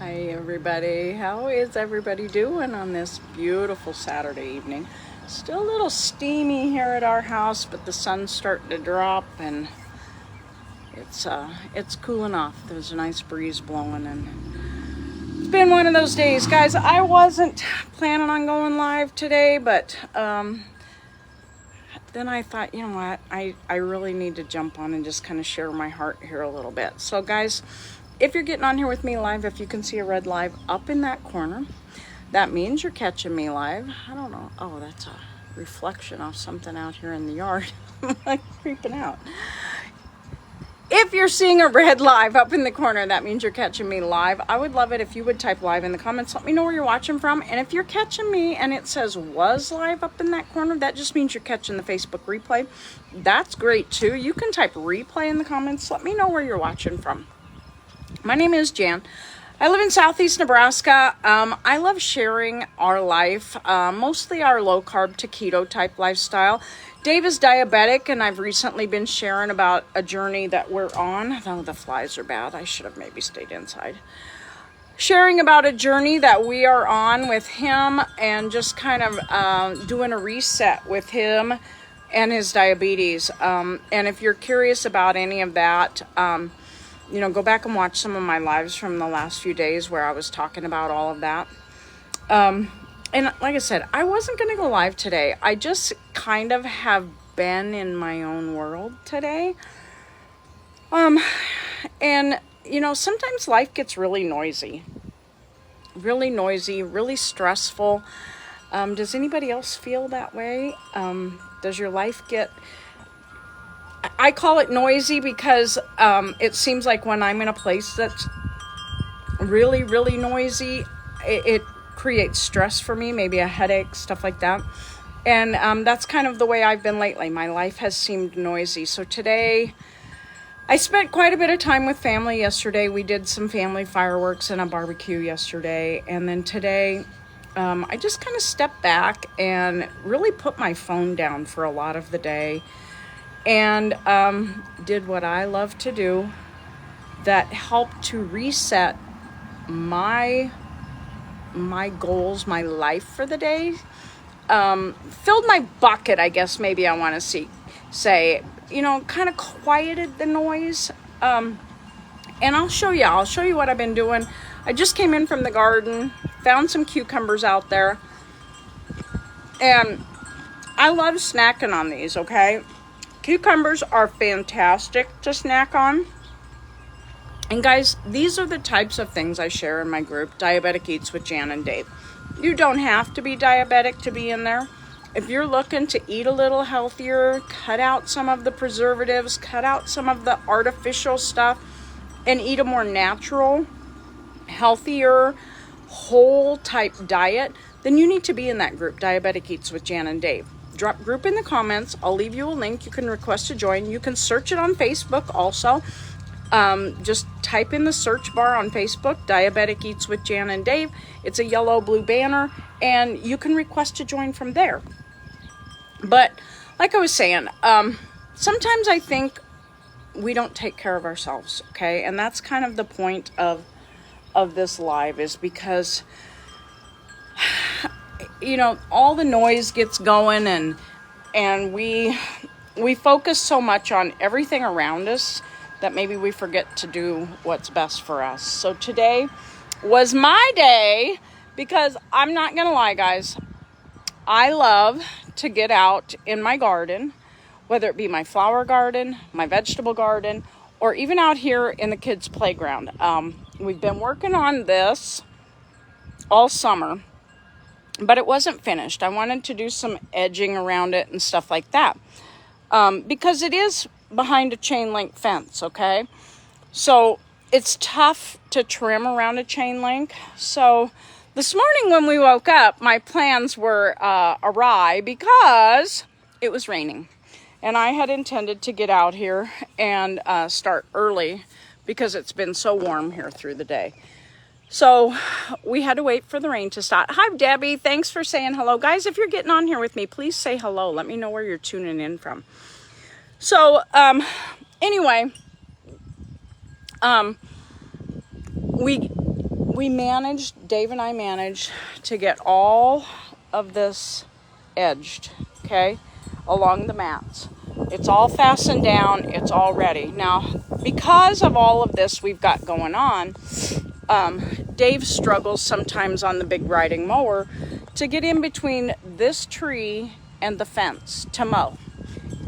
Hi everybody, how is everybody doing on this beautiful Saturday evening? Still a little steamy here at our house, but the sun's starting to drop and it's cooling off. There's a nice breeze blowing and it's been one of those days. Guys, I wasn't planning on going live today, but then I thought, you know what, I really need to jump on and just kind of share my heart here a little bit. So guys, if you're getting on here with me live, if you can see a red live up in that corner, that means you're catching me live. I don't know. Oh, that's a reflection of something out here in the yard. I'm like creeping out. If you're seeing a red live up in the corner, that means you're catching me live. I would love it if you would type live in the comments. Let me know where you're watching from. And if you're catching me and it says was live up in that corner, that just means you're catching the Facebook replay. That's great too. You can type replay in the comments. Let me know where you're watching from. My name is Jan. I live in Southeast Nebraska. I love sharing our life, mostly our low-carb to keto type lifestyle. Dave is diabetic, and I've recently been sharing about a journey that we're on. Oh, the flies are bad. I should have maybe stayed inside. Sharing about a journey that we are on with him and just kind of doing a reset with him and his diabetes. And if you're curious about any of that, you know, go back and watch some of my lives from the last few days where I was talking about all of that. And like I said, I wasn't going to go live today. I just kind of have been in my own world today. And, you know, sometimes life gets really noisy, really stressful. Does anybody else feel that way? Does your life get... I call it noisy because it seems like when I'm in a place that's really noisy, it creates stress for me, maybe a headache, stuff like that. And that's kind of the way I've been lately. My life has seemed noisy. So today, I spent quite a bit of time with family yesterday. We did some family fireworks and a barbecue yesterday. And then today, I just kind of stepped back and really put my phone down for a lot of the day. And did what I love to do that helped to reset my goals, my life for the day. Filled my bucket, I guess maybe I want to say, you know, kind of quieted the noise. And I'll show you what I've been doing. I just came in from the garden, found some cucumbers out there. And I love snacking on these, okay? Cucumbers are fantastic to snack on. And guys, these are the types of things I share in my group, Diabetic Eats with Jan and Dave. You don't have to be diabetic to be in there. If you're looking to eat a little healthier, cut out some of the preservatives, cut out some of the artificial stuff, and eat a more natural, healthier, whole type diet, then you need to be in that group, Diabetic Eats with Jan and Dave. Drop group in the comments. I'll leave you a link. You can request to join. You can search it on Facebook also. Just type in the search bar on Facebook, Diabetic Eats with Jan and Dave. It's a yellow-blue banner, and you can request to join from there. But like I was saying, sometimes I think we don't take care of ourselves, okay? And that's kind of the point of this live, is because... you know, all the noise gets going and we focus so much on everything around us that maybe we forget to do what's best for us. So today was my day because I'm not going to lie, guys. I love to get out in my garden, whether it be my flower garden, my vegetable garden, or even out here in the kids' playground. We've been working on this all summer. But it wasn't finished. I wanted to do some edging around it and stuff like that. Because it is behind a chain link fence, okay? So it's tough to trim around a chain link. So this morning when we woke up, my plans were awry because it was raining. And I had intended to get out here and start early because it's been so warm here through the day. So we had to wait for the rain to stop. Hi, Debbie. Thanks for saying hello. Guys, if you're getting on here with me, please say hello. Let me know where you're tuning in from. So, anyway, we Dave and I managed to get all of this edged, okay, along the mats. It's all fastened down. It's all ready. Now, because of all of this we've got going on, Dave struggles sometimes on the big riding mower to get in between this tree and the fence to mow.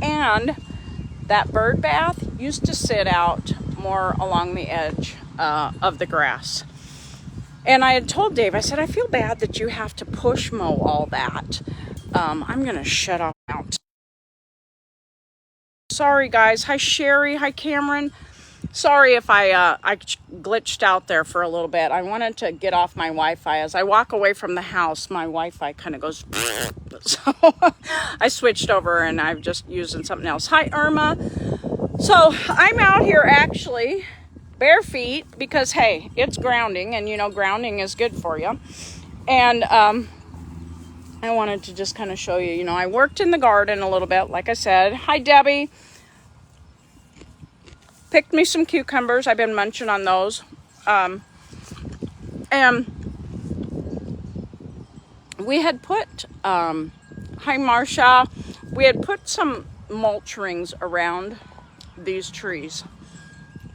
And that bird bath used to sit out more along the edge of the grass. And I had told Dave, I said, I feel bad that you have to push mow all that. I'm going to shut up now. Sorry, guys. Hi, Sherry. Hi, Cameron. Sorry if I glitched out there for a little bit. I wanted to get off my Wi-Fi. As I walk away from the house, my Wi-Fi kind of goes... So I switched over and I'm just using something else. Hi, Irma. So I'm out here actually bare feet because, hey, it's grounding. And, you know, grounding is good for you. And I wanted to just kind of show you, you know, I worked in the garden a little bit, like I said. Hi, Debbie. Picked me some cucumbers. I've been munching on those. And we had put, hi Marsha, we had put some mulch rings around these trees.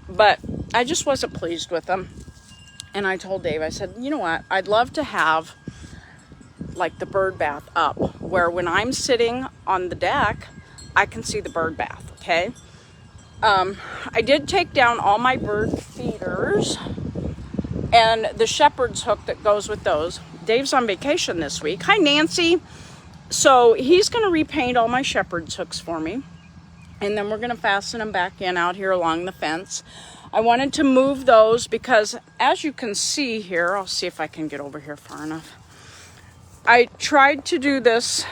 But I just wasn't pleased with them. And I told Dave, I said, you know what, I'd love to have like the bird bath up where when I'm sitting on the deck, I can see the bird bath, okay? I did take down all my bird feeders and the shepherd's hook that goes with those. Dave's on vacation this week. Hi, Nancy. So he's going to repaint all my shepherd's hooks for me. And then we're going to fasten them back in out here along the fence. I wanted to move those because as you can see here, I'll see if I can get over here far enough. I tried to do this.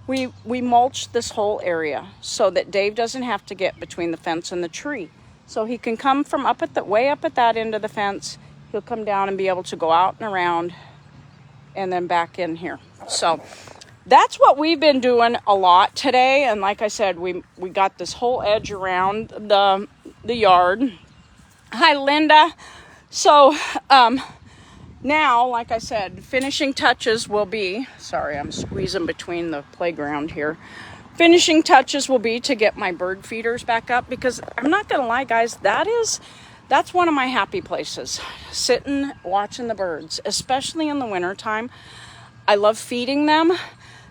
We mulched this whole area so that Dave doesn't have to get between the fence and the tree. So he can come from way up at that end of the fence. He'll come down and be able to go out and around and then back in here. So that's what we've been doing a lot today. And like I said, we got this whole edge around the yard. Hi, Linda. So, now, like I said, finishing touches will be, sorry, I'm squeezing between the playground here. Finishing touches will be to get my bird feeders back up because I'm not going to lie, guys, that's one of my happy places. Sitting, watching the birds, especially in the wintertime. I love feeding them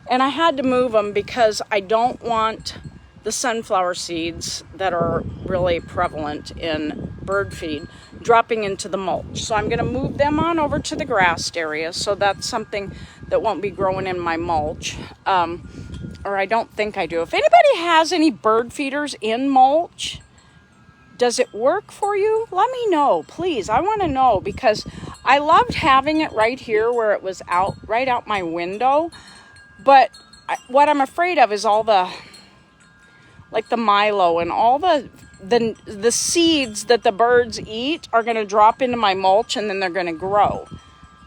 and I had to move them because I don't want the sunflower seeds that are really prevalent in bird feed dropping into the mulch. So I'm going to move them on over to the grassed area. So that's something that won't be growing in my mulch. Or I don't think I do. If anybody has any bird feeders in mulch, does it work for you? Let me know, please. I want to know because I loved having it right here where it was right out my window. But what I'm afraid of is all the Milo and all the seeds that the birds eat are going to drop into my mulch and then they're going to grow.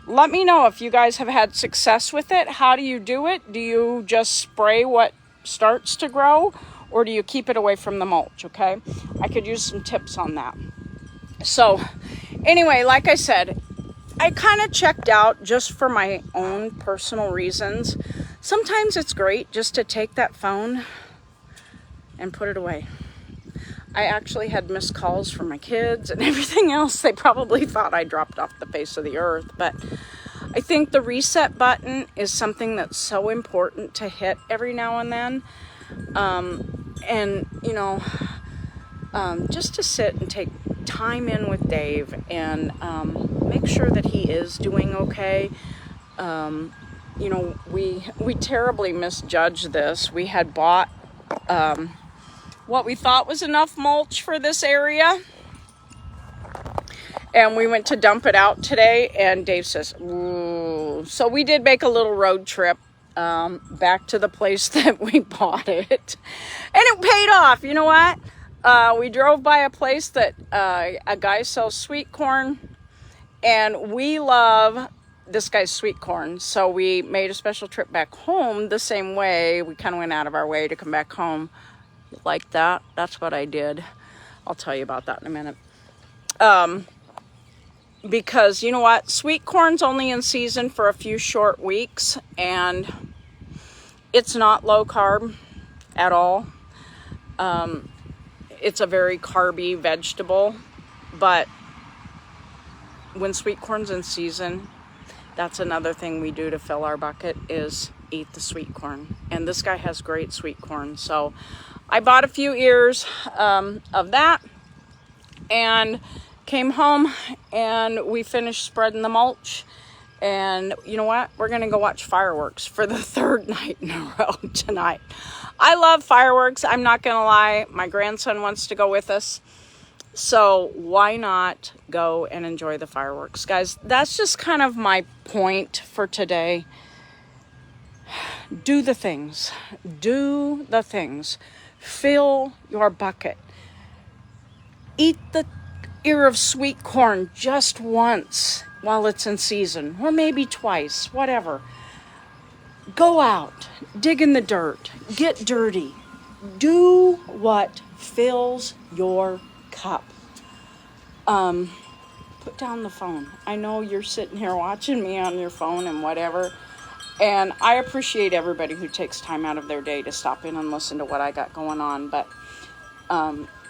Let me know if you guys have had success with it. How do you do it? Do you just spray what starts to grow or do you keep it away from the mulch? Okay. I could use some tips on that. So anyway, like I said, I kind of checked out just for my own personal reasons. Sometimes it's great just to take that phone and put it away. I actually had missed calls from my kids and everything else. They probably thought I dropped off the face of the earth, but I think the reset button is something that's so important to hit every now and then. And you know, just to sit and take time in with Dave and make sure that he is doing okay. You know, we terribly misjudged this. We had bought what we thought was enough mulch for this area. And we went to dump it out today and Dave says, ooh. So we did make a little road trip back to the place that we bought it. And it paid off. You know what? We drove by a place that a guy sells sweet corn. And we love this guy's sweet corn. So we made a special trip back home the same way. We kind of went out of our way to come back home. Like that. That's what I did. I'll tell you about that in a minute. because you know what? Sweet corn's only in season for a few short weeks, and it's not low carb at all. It's a very carby vegetable, but when sweet corn's in season, that's another thing we do to fill our bucket is eat the sweet corn. And this guy has great sweet corn. So I bought a few ears of that and came home and we finished spreading the mulch. And you know what? We're going to go watch fireworks for the third night in a row tonight. I love fireworks. I'm not going to lie. My grandson wants to go with us. So why not go and enjoy the fireworks? Guys, that's just kind of my point for today. Do the things. Do the things. Fill your bucket. Eat the ear of sweet corn just once while it's in season, or maybe twice, whatever. Go out, dig in the dirt, get dirty. Do what fills your cup. Put down the phone. I know you're sitting here watching me on your phone and whatever, and I appreciate everybody who takes time out of their day to stop in and listen to what I got going on, but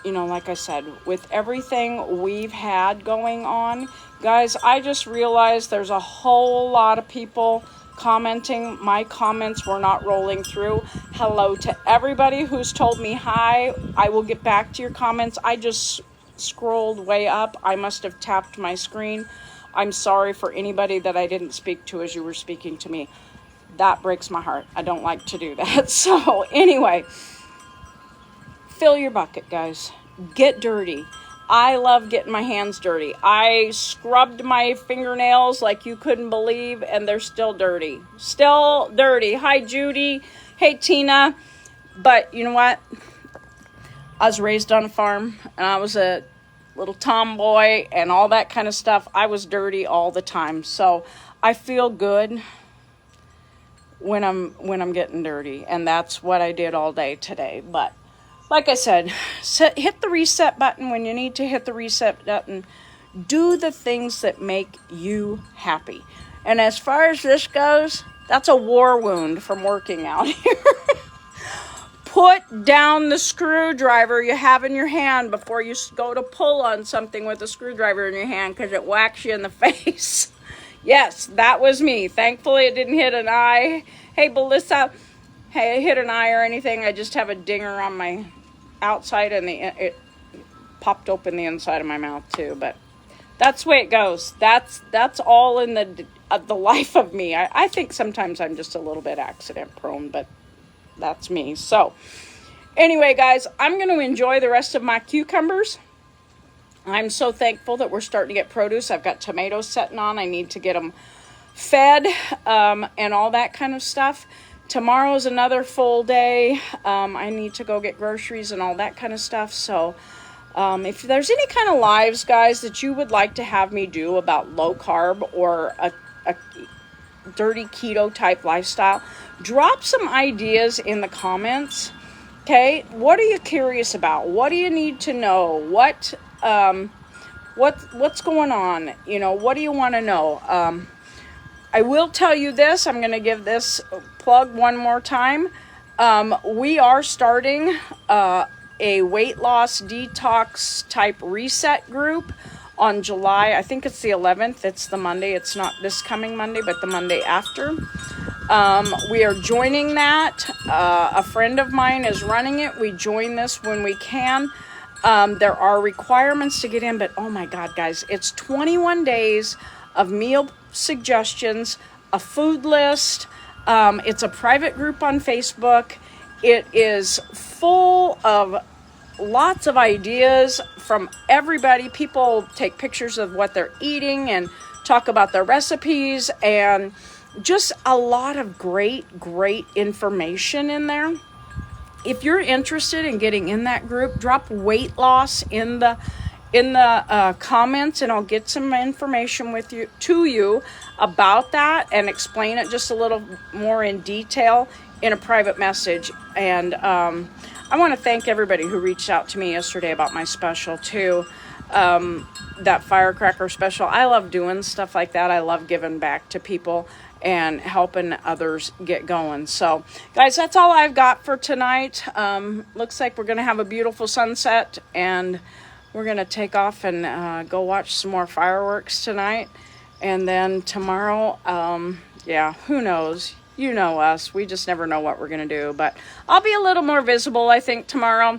you know, like I said, with everything we've had going on, guys, I just realized there's a whole lot of people commenting. My comments were not rolling through. Hello to everybody who's told me hi. I will get back to your comments. I just scrolled way up. I must have tapped my screen. I'm sorry for anybody that I didn't speak to as you were speaking to me. That breaks my heart. I don't like to do that. So anyway, fill your bucket, guys. Get dirty. I love getting my hands dirty. I scrubbed my fingernails like you couldn't believe, and they're still dirty. Still dirty. Hi, Judy. Hey, Tina. But you know what? I was raised on a farm, and I was a little tomboy and all that kind of stuff. I was dirty all the time. So I feel good when I'm getting dirty, and that's what I did all day today. But like I said, hit the reset button when you need to hit the reset button. Do the things that make you happy. And as far as this goes, that's a war wound from working out here. Put down the screwdriver you have in your hand before you go to pull on something with a screwdriver in your hand, because it whacks you in the face. Yes, that was me. Thankfully, it didn't hit an eye. Hey, Melissa. Hey, I hit an eye or anything. I just have a dinger on my outside, and it popped open the inside of my mouth too. But that's the way it goes. That's all in the life of me. I think sometimes I'm just a little bit accident prone, but that's me. So anyway, guys, I'm going to enjoy the rest of my cucumbers. I'm so thankful that we're starting to get produce. I've got tomatoes setting on. I need to get them fed and all that kind of stuff. Tomorrow's another full day. I need to go get groceries and all that kind of stuff. So if there's any kind of lives, guys, that you would like to have me do about low carb or a dirty keto type lifestyle, drop some ideas in the comments. Okay, what are you curious about? What do you need to know? What's going on? You know, what do you want to know? I will tell you this. I'm going to give this plug one more time. We are starting a weight loss detox type reset group on July. I think it's the 11th. It's the Monday. It's not this coming Monday, but the Monday after. We are joining that. A friend of mine is running it. We join this when we can. There are requirements to get in, but oh my God, guys, it's 21 days of meal suggestions, a food list. It's a private group on Facebook. It is full of lots of ideas from everybody. People take pictures of what they're eating and talk about their recipes, and just a lot of great information in there. If you're interested in getting in that group, drop weight loss in the comments, and I'll get some information to you about that and explain it just a little more in detail in a private message. And I want to thank everybody who reached out to me yesterday about my special too. that firecracker special. I love doing stuff like that. I love giving back to people and helping others get going. So guys, that's all I've got for tonight. Looks like we're gonna have a beautiful sunset, and we're gonna take off and go watch some more fireworks tonight. And then tomorrow, yeah, who knows? You know us, we just never know what we're gonna do, but I'll be a little more visible, I think, tomorrow.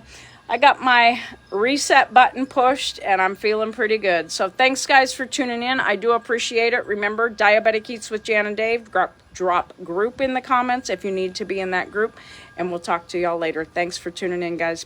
I got my reset button pushed, and I'm feeling pretty good. So thanks, guys, for tuning in. I do appreciate it. Remember, Diabetic Eats with Jan and Dave. Drop group in the comments if you need to be in that group, and we'll talk to y'all later. Thanks for tuning in, guys.